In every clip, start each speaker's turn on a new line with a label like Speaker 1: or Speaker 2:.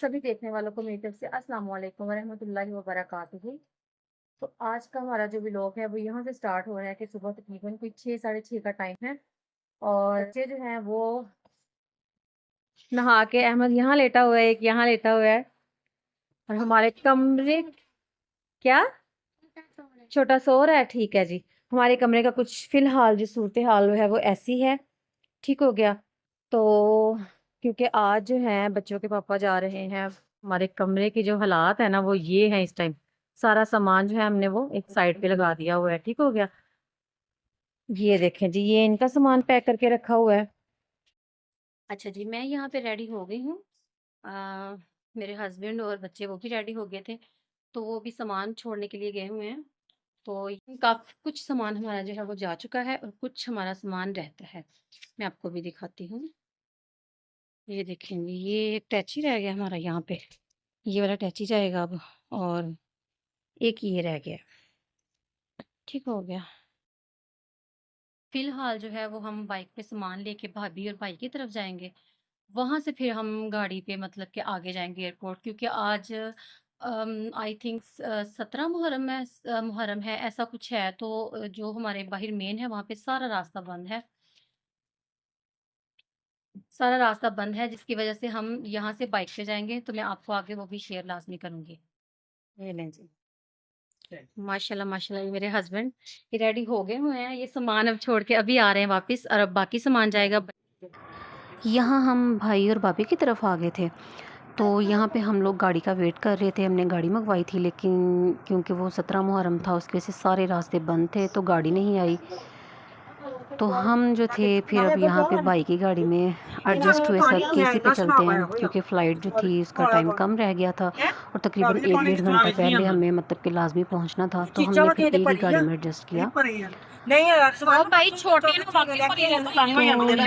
Speaker 1: सभी देखने वालों को मेरी तरफ से अस्सलाम वालेकुम वरहमतुल्लाहि वबरकातुहू। तो आज का हमारा जो व्लॉग है वो यहाँ से स्टार्ट हो रहा है कि सुबह तकरीबन कोई 6 साढ़े 6 का टाइम है और बच्चे जो हैं वो नहा के अहमद यहाँ लेटा हुआ है, एक यहाँ लेटा हुआ है और हमारे कमरे क्या छोटा सो रहा है। ठीक है जी। हमारे कमरे का कुछ फिलहाल जो सूरत हाल है वो ऐसी है। ठीक हो गया। तो क्योंकि आज जो है बच्चों के पापा जा रहे हैं, हमारे कमरे की जो हालात है ना वो ये है इस टाइम। सारा सामान जो है हमने वो एक साइड पे लगा दिया हुआ है। ठीक हो गया। ये देखें जी, ये इनका सामान पैक करके रखा हुआ है। अच्छा जी, मैं यहाँ पे रेडी हो गई हूँ। आ, मेरे हस्बैंड और बच्चे वो भी रेडी हो गए थे, तो वो भी सामान छोड़ने के लिए गए हुए हैं। तो काफी कुछ सामान हमारा जो है वो जा चुका है और कुछ हमारा सामान रहता है। मैं आपको भी दिखाती हूँ। ये देखेंगे, ये एक टैची रह गया हमारा यहाँ पे। ये वाला टैची जाएगा अब, और एक ये रह गया। ठीक हो गया। फिलहाल जो है वो हम बाइक पे सामान लेके भाभी और भाई की तरफ जाएंगे। वहां से फिर हम गाड़ी पे मतलब कि आगे जाएंगे एयरपोर्ट, क्योंकि आज आई थिंक 17 मुहर्रम है। मुहर्रम है ऐसा कुछ है। तो जो हमारे बाहर मेन है वहां पे सारा रास्ता बंद है। सारा रास्ता बंद है जिसकी वजह से हम यहाँ से बाइक पे जाएंगे। तो मैं आपको आगे वो भी शेयर लाजमी करूंगी। ये लें जी। माशाल्लाह माशाल्लाह, ये मेरे हस्बैंड ये रेडी हो गए हुए हैं। ये सामान अब छोड़ के अभी आ रहे हैं वापस, और अब बाकी सामान जाएगा। यहाँ हम भाई और भाभी की तरफ आ गए थे। तो यहाँ पे हम लोग गाड़ी का वेट कर रहे थे। हमने गाड़ी मंगवाई थी, लेकिन क्योंकि वो 17 मुहर्रम था उसकी वजह से सारे रास्ते बंद थे, तो गाड़ी नहीं आई। तो हम जो थे फिर अब यहाँ पे बाइक की गाड़ी में एडजस्ट हुए, सब केसी पे चलते हैं, क्योंकि फ़्लाइट जो थी उसका टाइम कम रह गया था और तकरीबन 1 डेढ़ घंटा पहले हमें मतलब कि लाजमी पहुँचना था। तो हमने फिर एक ही गाड़ी में एडजस्ट किया।
Speaker 2: भाई छोटे
Speaker 1: तो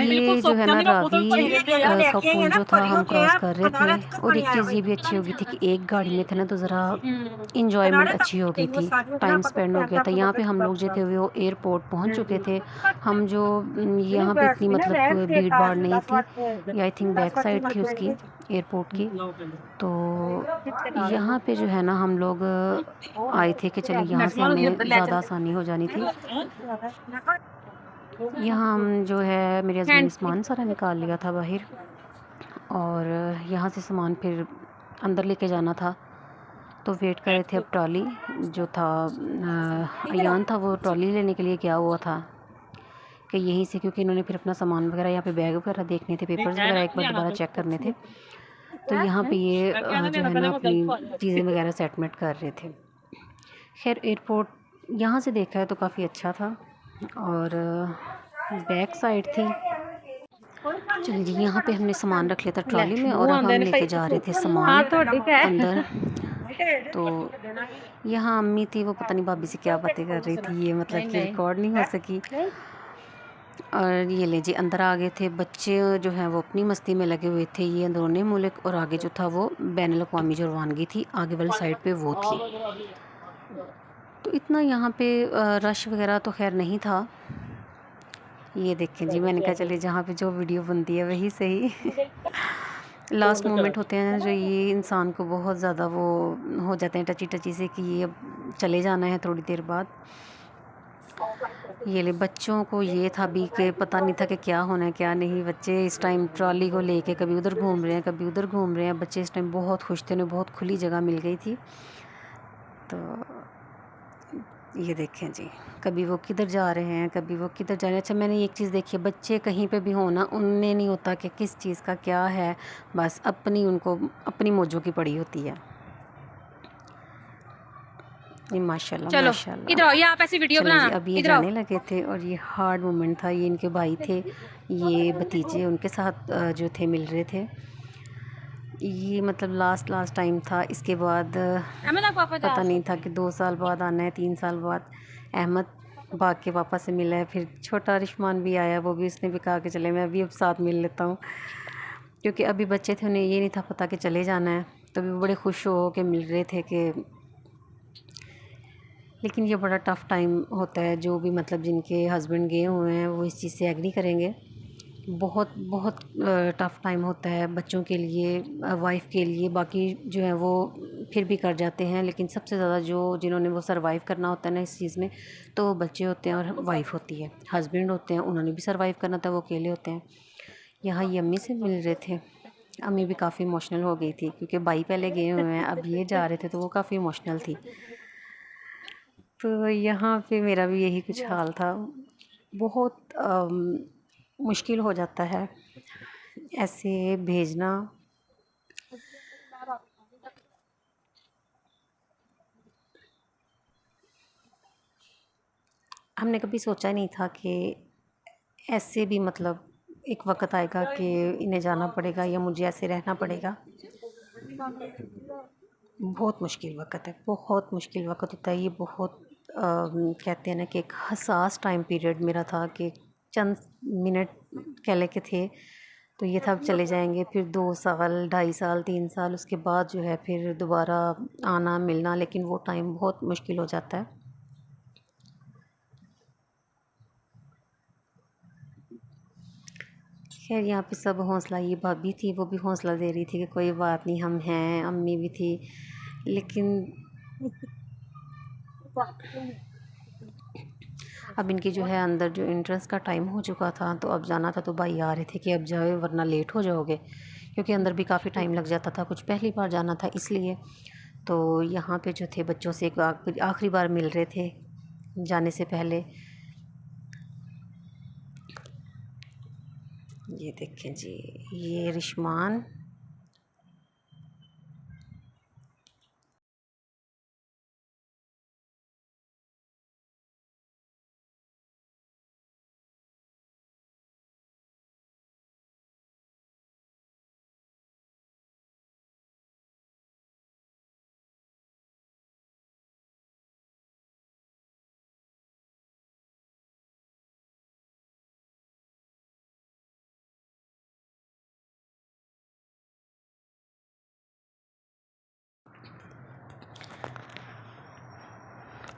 Speaker 1: ये जो है ना रावी का पुल जो था हम क्रॉस कर रहे थे। और एक चीज़ ये भी अच्छी होगी थी कि एक गाड़ी में थे ना तो ज़रा इंजॉयमेंट अच्छी हो गई थी, टाइम स्पेंड हो गया था। यहाँ पे हम लोग जो थे वो एयरपोर्ट पहुँच चुके थे। हम जो यहाँ पे इतनी मतलब भीड़ भाड़ नहीं थी, आई थिंक बैक साइड थी उसकी एयरपोर्ट की। तो यहाँ पे जो है ना हम लोग आए थे कि चलिए यहाँ से हमें ज़्यादा आसानी हो जानी थी। यहाँ हम जो है मेरे हस्बैंड ने सामान सारा निकाल लिया था बाहर, और यहाँ से सामान फिर अंदर लेके जाना था। तो वेट कर रहे थे। अब ट्रॉली जो था अयान था वो ट्रॉली लेने के लिए गया हुआ था कि यहीं से, क्योंकि इन्होंने फिर अपना सामान वगैरह यहाँ पे बैग वगैरह देखने थे, पेपर्स वगैरह एक बार दोबारा चेक करने थे। तो यहाँ पे ये जो है ना अपनी चीज़ें वगैरह सेटमेंट कर रहे थे। खैर एयरपोर्ट यहाँ से देखा है तो काफ़ी अच्छा था, और बैक साइड थी। चलिए जी, यहाँ पे हमने सामान रख लिया था ट्रॉली में और अब हम लेके जा रहे थे सामान अंदर। तो यहाँ अम्मी थी, वो पता नहीं भाभी से क्या बातें कर रही थी, ये मतलब कि रिकॉर्ड नहीं हो सकी। और ये ले जी अंदर आ गए थे। बच्चे जो हैं वो अपनी मस्ती में लगे हुए थे, ये अंदरूनी मुल्क, और आगे जो था वो बैनुल अक़वामी जो रवानगी थी आगे वाली साइड पे वो थी। तो इतना यहाँ पे रश वगैरह तो खैर नहीं था। ये देखें जी, मैंने कहा चलिए जहाँ पे जो वीडियो बनती है वही सही। लास्ट मोमेंट होते हैं जो ये इंसान को बहुत ज़्यादा वो हो जाते हैं टची टची से कि ये अब चले जाना है थोड़ी देर बाद। ये ले बच्चों को ये था भी कि पता नहीं था कि क्या होना है क्या नहीं। बच्चे इस टाइम ट्रॉली को लेके कभी उधर घूम रहे हैं कभी उधर घूम रहे हैं। बच्चे इस टाइम बहुत खुश थे, उन्हें बहुत खुली जगह मिल गई थी। तो ये देखें जी, कभी वो किधर जा रहे हैं कभी वो किधर जा रहे हैं। अच्छा मैंने एक चीज़ देखी है, बच्चे कहीं पे भी हो ना उनमें नहीं होता कि किस चीज़ का क्या है, बस अपनी उनको अपनी मौजों की पड़ी होती है। ये माशाल्लाह
Speaker 2: चलो
Speaker 1: माशाल्लाह।
Speaker 2: इधर आओ, ये आप ऐसी वीडियो
Speaker 1: चलें जी,
Speaker 2: बनाना।
Speaker 1: अब ये
Speaker 2: इधर आओ।
Speaker 1: जाने लगे थे और ये हार्ड मोमेंट था। ये इनके भाई थे, ये भतीजे उनके साथ जो थे मिल रहे थे। ये मतलब लास्ट टाइम था। इसके बाद
Speaker 2: अहमद आप वापस
Speaker 1: पता
Speaker 2: जाओ।
Speaker 1: नहीं था कि 2 साल बाद आना है, 3 साल बाद। अहमद भाग के पापा से मिला है। फिर छोटा रिशमान भी आया, वो भी उसने भी कहा कि चले मैं भी अब साथ मिल लेता हूँ, क्योंकि अभी बच्चे थे उन्हें ये नहीं था पता कि चले जाना है। तो भी वो बड़े खुश हो के मिल रहे थे कि, लेकिन ये बड़ा टफ़ टाइम होता है। जो भी मतलब जिनके हस्बैंड गए हुए हैं वो इस चीज़ से एग्री करेंगे बहुत बहुत टफ़ टाइम होता है बच्चों के लिए, वाइफ़ के लिए। बाकी जो है वो फिर भी कर जाते हैं, लेकिन सबसे ज़्यादा जो जिन्होंने वो सर्वाइव करना होता है ना इस चीज़ में, तो वो बच्चे होते हैं और वाइफ़ होती है। हस्बैंड होते हैं, उन्होंने भी सर्वाइव करना था, वो अकेले होते हैं। यहाँ ये अम्मी से मिल रहे थे। अम्मी भी काफ़ी इमोशनल हो गई थी क्योंकि भाई पहले गए हुए हैं, अब ये जा रहे थे तो वो काफ़ी इमोशनल थी। तो यहाँ पे मेरा भी यही कुछ हाल था। बहुत मुश्किल हो जाता है ऐसे भेजना। हमने कभी सोचा नहीं था कि ऐसे भी मतलब एक वक़्त आएगा कि इन्हें जाना पड़ेगा या मुझे ऐसे रहना पड़ेगा। बहुत मुश्किल वक़्त है, बहुत मुश्किल वक़्त होता है ये। बहुत कहते हैं ना कि एक हसास टाइम पीरियड मेरा था कि चंद मिनट कह लें कि थे, तो ये था अब चले जाएँगे, फिर 2 साल, ढाई साल, 3 साल उसके बाद जो है फिर दोबारा आना, मिलना, लेकिन वो टाइम बहुत मुश्किल हो जाता है। खैर यहाँ पे सब हौसला, ये भाभी थी वो भी हौसला दे रही थी कि कोई बात नहीं, हम हैं, अम्मी भी थी, लेकिन अब इनकी जो है अंदर जो एंट्रेंस का टाइम हो चुका था, तो अब जाना था, तो भाई आ रहे थे कि अब जाओ वरना लेट हो जाओगे, क्योंकि अंदर भी काफ़ी टाइम लग जाता था, कुछ पहली बार जाना था इसलिए। तो यहाँ पे जो थे बच्चों से एक आखिरी बार मिल रहे थे जाने से पहले। ये देखें जी, ये रिश्मान।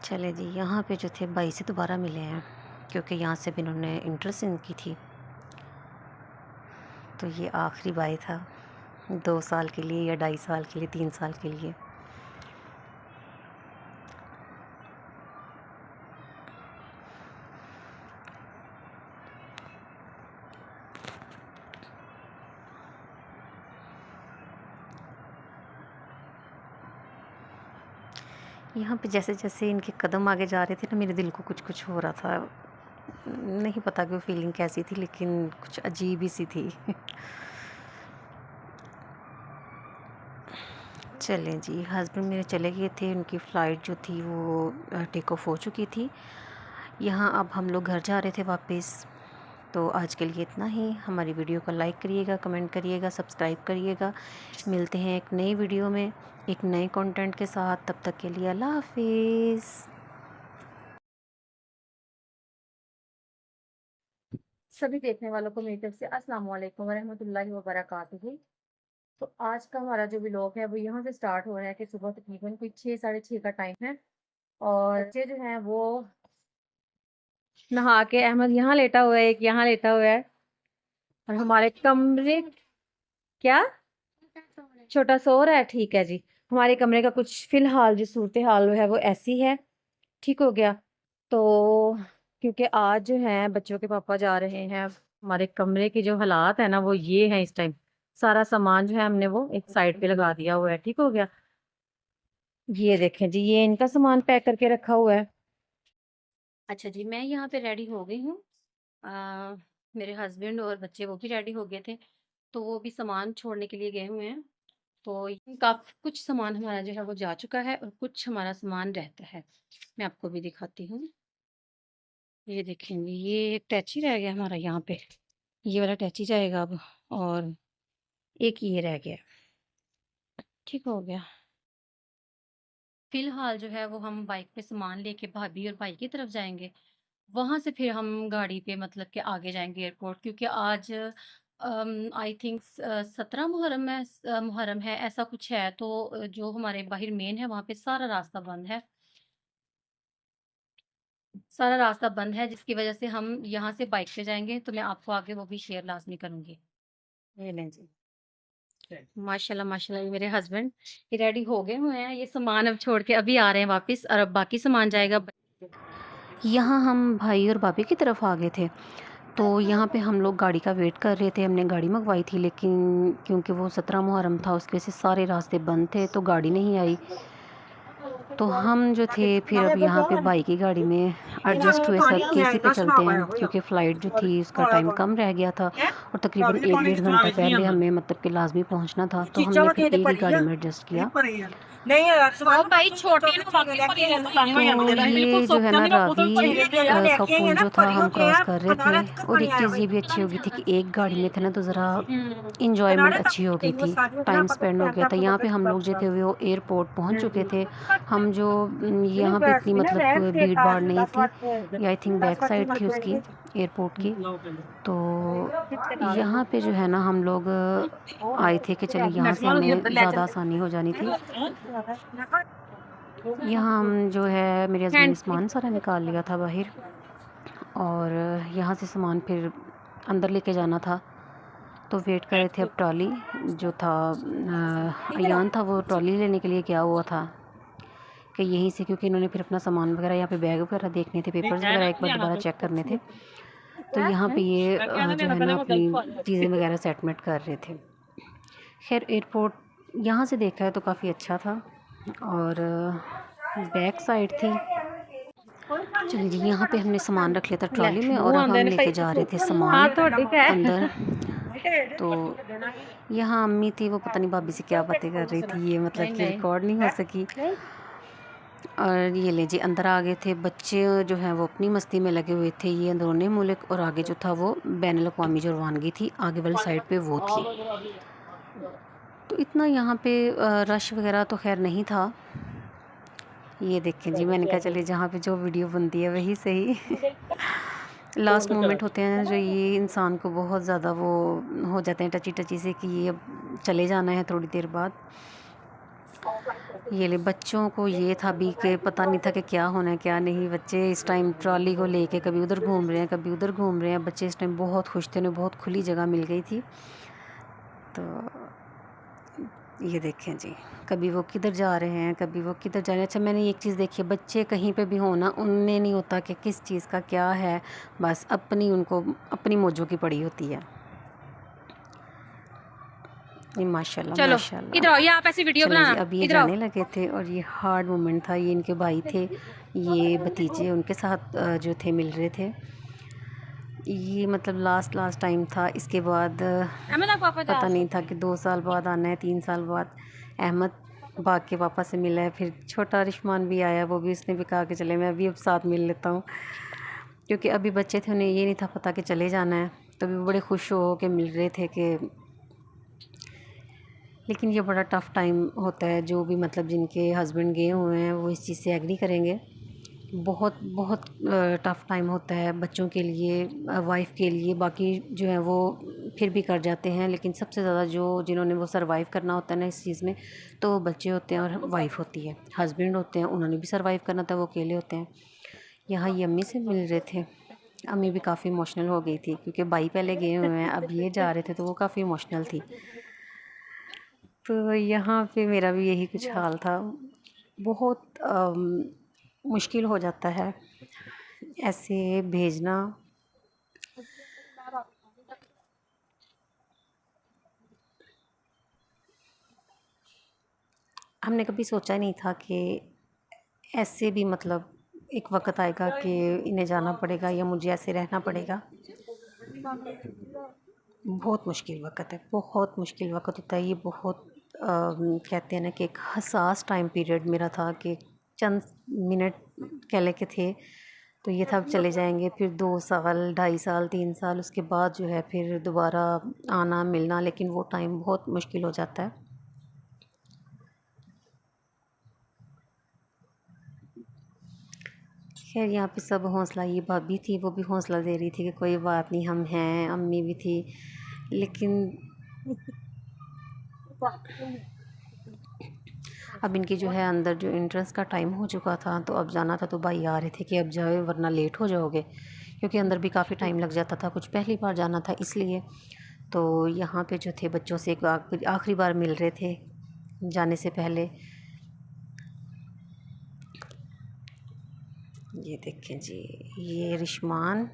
Speaker 1: चले जी, यहाँ पे जो थे भाई से दोबारा मिले हैं, क्योंकि यहाँ से भी इन्होंने इंटरेस्ट इनकी थी, तो ये आखिरी बाई था 2 साल के लिए या 2.5 साल के लिए, 3 साल के लिए। यहाँ पे जैसे जैसे इनके कदम आगे जा रहे थे ना, मेरे दिल को कुछ कुछ हो रहा था। नहीं पता कि वो फीलिंग कैसी थी, लेकिन कुछ अजीब ही सी थी। चलें जी, हस्बैंड मेरे चले गए थे, उनकी फ़्लाइट जो थी वो टेक ऑफ हो चुकी थी। यहाँ अब हम लोग घर जा रहे थे वापस। तो आज के लिए इतना ही। हमारी वीडियो को लाइक करिएगा, कमेंट करिएगा, सब्सक्राइब करिएगा। मिलते हैं एक नई वीडियो में एक नए कंटेंट के साथ। तब तक के लिए अल्लाह हाफिज़।
Speaker 2: सभी देखने वालों को मेरी तरफ से अस्सलाम वालेकुम वरहमतुल्लाहि वबरकातुहू। तो आज का हमारा जो व्लॉग है वो यहाँ से स्टार्ट हो रहा है कि सुबह तकरीबन कोई 6 साढ़े 6 का टाइम है, और बच्चे जो हैं वो नहा के, अहमद यहाँ लेटा हुआ है, एक यहाँ लेटा हुआ है, और हमारे कमरे क्या छोटा सो रहा है। ठीक है जी, हमारे कमरे का कुछ फिलहाल जो सूरत हाल है वो ऐसी है। ठीक हो गया। तो क्योंकि आज जो है बच्चों के पापा जा रहे हैं, हमारे कमरे के जो हालात है ना वो ये है इस टाइम। सारा सामान जो है हमने वो एक साइड पे लगा दिया हुआ है। ठीक हो गया। ये देखें जी, ये इनका सामान पैक करके रखा हुआ है। अच्छा जी, मैं यहाँ पे रेडी हो गई हूँ। अ, मेरे हस्बैंड और बच्चे वो भी रेडी हो गए थे, तो वो भी सामान छोड़ने के लिए गए हुए हैं। तो काफ़ी कुछ सामान हमारा जो है वो जा चुका है और कुछ हमारा सामान रहता है। मैं आपको भी दिखाती हूँ। ये देखेंगे, ये एक टैची रह गया हमारा यहाँ पे, ये वाला टैची जाएगा अब, और एक ये रह गया। ठीक हो गया। फिलहाल जो है वो हम बाइक पे सामान लेके भाभी और भाई की तरफ जाएंगे। वहां से फिर हम गाड़ी पे मतलब कि आगे जाएंगे एयरपोर्ट, क्योंकि आज आई थिंक 17 मुहर्रम है, मुहर्रम है ऐसा कुछ है। तो जो हमारे बाहर मेन है वहां पे सारा रास्ता बंद है। सारा रास्ता बंद है, जिसकी वजह से हम यहाँ से बाइक पे जाएंगे, तो मैं आपको आगे वो भी शेयर लाजमी करूंगी। ये लें जी, माशाल्लाह माशाल्लाह, ये मेरे हस्बैंड ये रेडी हो गए हुए हैं, ये सामान अब छोड़ के अभी आ रहे हैं वापस, और अब बाकी सामान जाएगा।
Speaker 1: यहाँ हम भाई और भाभी की तरफ आ गए थे, तो यहाँ पे हम लोग गाड़ी का वेट कर रहे थे। हमने गाड़ी मंगवाई थी, लेकिन क्योंकि वो 17 मुहर्रम था, उसकी वजह से सारे रास्ते बंद थे, तो गाड़ी नहीं आई। तो हम जो थे फिर अब यहाँ पे भाई की गाड़ी में एडजस्ट हुए, सब केसी पे चलते हैं, क्योंकि फ़्लाइट जो थी उसका टाइम कम रह गया था और तकरीबन 1-1.5 घंटा पहले हमें मतलब कि लाजमी पहुँचना था, तो हमने फिर एक ही गाड़ी में एडजस्ट किया।
Speaker 2: भाई छोटे
Speaker 1: तो ये जो है ना रावी का पुल जो था, हम क्रॉस कर रहे थे, और एक चीज़ ये भी अच्छी हो गई थी कि एक गाड़ी में थे ना, तो ज़रा इंजॉयमेंट अच्छी हो गई थी, टाइम स्पेंड हो गया था। यहाँ पे हम लोग जो थे वो एयरपोर्ट पहुँच चुके थे। हम जो यहाँ पे इतनी मतलब भीड़ भाड़ नहीं थी, ये आई थिंक बैक साइड थी उसकी, एयरपोर्ट की। तो यहाँ पे जो है ना हम लोग आए थे कि चलिए यहाँ से हमें ज़्यादा आसानी हो जानी थी। यहाँ हम जो है मेरे हस्बैंड ने सामान सारा निकाल लिया था बाहर, और यहाँ से सामान फिर अंदर लेके जाना था, तो वेट कर रहे थे। अब ट्रॉली जो था अयान था, वो ट्रॉली लेने के लिए गया हुआ था कि यहीं से, क्योंकि इन्होंने फिर अपना सामान वगैरह यहाँ पे बैग वगैरह देखने थे, पेपर्स वगैरह एक बार दोबारा चेक करने थे, तो यहाँ पे ये जो है ना अपनी चीज़ें वगैरह सेटमेंट कर रहे थे। खैर एयरपोर्ट यहाँ से देखा है तो काफ़ी अच्छा था, और बैक साइड थी। चलिए जी, यहाँ पे हमने सामान रख लिया था ट्रॉली में, और अब हम लेके जा रहे थे सामान अंदर। तो यहाँ अम्मी थी, वो पता नहीं भाभी से क्या बातें कर रही थी, ये मतलब कि रिकॉर्ड नहीं हो सकी। और ये ले जी अंदर आ गए थे। बच्चे जो हैं वो अपनी मस्ती में लगे हुए थे, ये अंदरूनी मुल्क, और आगे जो था वो बैनुल अक़वामी जो रवानगी थी आगे वाली साइड पे वो थी। तो इतना यहाँ पे रश वगैरह तो खैर नहीं था। ये देखें जी, मैंने कहा चलिए जहाँ पे जो वीडियो बनती है वही सही। लास्ट मोमेंट होते हैं जो ये इंसान को बहुत ज़्यादा वो हो जाते हैं टची टची से, कि ये अब चले जाना है थोड़ी देर बाद। ये ले बच्चों को ये था भी कि पता नहीं था कि क्या होना है क्या नहीं। बच्चे इस टाइम ट्रॉली को लेके कभी उधर घूम रहे हैं कभी उधर घूम रहे हैं। बच्चे इस टाइम बहुत खुश थे, उन्हें बहुत खुली जगह मिल गई थी। तो ये देखें जी, कभी वो किधर जा रहे हैं कभी वो किधर जा रहे हैं। अच्छा, मैंने एक चीज़ देखी है, बच्चे कहीं पे भी होना उनने नहीं होता कि किस चीज़ का क्या है, बस अपनी उनको अपनी मौजों की पड़ी होती है। ये माशाल्लाह
Speaker 2: चलो
Speaker 1: माशाल्लाह।
Speaker 2: इधर आओ, ये आप ऐसी वीडियो
Speaker 1: चलें जी,
Speaker 2: बनाना,
Speaker 1: अब ये
Speaker 2: इधर आओ।
Speaker 1: जाने लगे थे, और ये हार्ड मोमेंट था। ये इनके भाई थे, ये भतीजे उनके साथ जो थे मिल रहे थे। ये मतलब लास्ट टाइम था। इसके बाद पता नहीं था कि 2 साल बाद आना है, 3 साल बाद। अहमद भाग के पापा से मिला है, फिर छोटा रिशमान भी आया, वो भी उसने भी कहा कि चले मैं अभी अब साथ मिल लेता हूँ, क्योंकि अभी बच्चे थे, उन्हें ये नहीं था पता कि चले जाना है। तो भी वो बड़े खुश हो के मिल रहे थे कि, लेकिन ये बड़ा टफ़ टाइम होता है। जो भी मतलब जिनके हस्बैंड गए हुए हैं वो इस चीज़ से एग्री करेंगे। बहुत बहुत टफ़ टाइम होता है बच्चों के लिए, वाइफ़ के लिए। बाकी जो है वो फिर भी कर जाते हैं, लेकिन सबसे ज़्यादा जो जिन्होंने वो सर्वाइव करना होता है ना इस चीज़ में, तो बच्चे होते हैं और वाइफ़ होती है। हस्बैंड होते हैं, उन्होंने भी सर्वाइव करना था, वो अकेले होते हैं। यहाँ ये अम्मी से मिल रहे थे। अम्मी भी काफ़ी इमोशनल हो गई थी, क्योंकि भाई पहले गए हुए हैं, अब ये जा रहे थे, तो वो काफ़ी इमोशनल थी। तो यहाँ पे मेरा भी यही कुछ हाल था। बहुत मुश्किल हो जाता है ऐसे भेजना। हमने कभी सोचा नहीं था कि ऐसे भी मतलब एक वक्त आएगा कि इन्हें जाना पड़ेगा या मुझे ऐसे रहना पड़ेगा। बहुत मुश्किल वक्त है, बहुत मुश्किल वक्त होता है ये। बहुत कहते हैं ना कि एक हसास टाइम पीरियड मेरा था, कि चंद मिनट कह ले के थे, तो ये था अब चले जाएंगे, फिर 2 साल 2.5 साल 3 साल उसके बाद जो है फिर दोबारा आना मिलना, लेकिन वो टाइम बहुत मुश्किल हो जाता है। खैर यहाँ पे सब हौसला, ये भाभी थी वो भी हौसला दे रही थी कि कोई बात नहीं हम हैं, अम्मी भी थी, लेकिन अब इनकी जो है अंदर जो एंट्रेंस का टाइम हो चुका था, तो अब जाना था, तो भाई आ रहे थे कि अब जाओ वरना लेट हो जाओगे, क्योंकि अंदर भी काफ़ी टाइम लग जाता था, कुछ पहली बार जाना था इसलिए। तो यहाँ पे जो थे बच्चों से एक आखिरी बार मिल रहे थे जाने से पहले। ये देखें जी, ये रिशमान,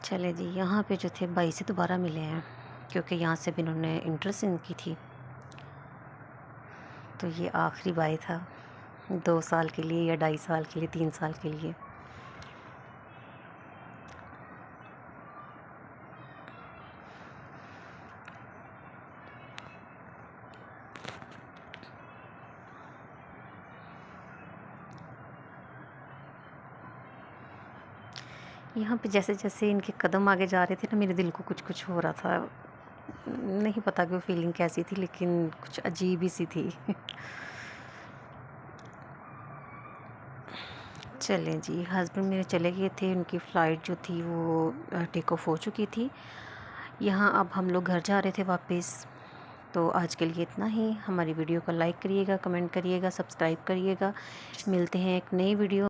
Speaker 1: चले जी। यहाँ पे जो थे भाई से दोबारा मिले हैं, क्योंकि यहाँ से भी इन्होंने इंटरेस्ट इनकी थी। तो ये आखिरी बाई था, 2 साल के लिए या 2.5 साल के लिए, 3 साल के लिए। यहाँ पे जैसे जैसे इनके कदम आगे जा रहे थे ना, मेरे दिल को कुछ कुछ हो रहा था, नहीं पता कि वो फीलिंग कैसी थी, लेकिन कुछ अजीब ही सी थी। चलें जी, हस्बैंड मेरे चले गए थे, उनकी फ़्लाइट जो थी वो टेक ऑफ हो चुकी थी। यहाँ अब हम लोग घर जा रहे थे वापस। तो आज के लिए इतना ही। हमारी वीडियो को लाइक करिएगा, कमेंट करिएगा, सब्सक्राइब करिएगा। मिलते हैं एक नई वीडियो।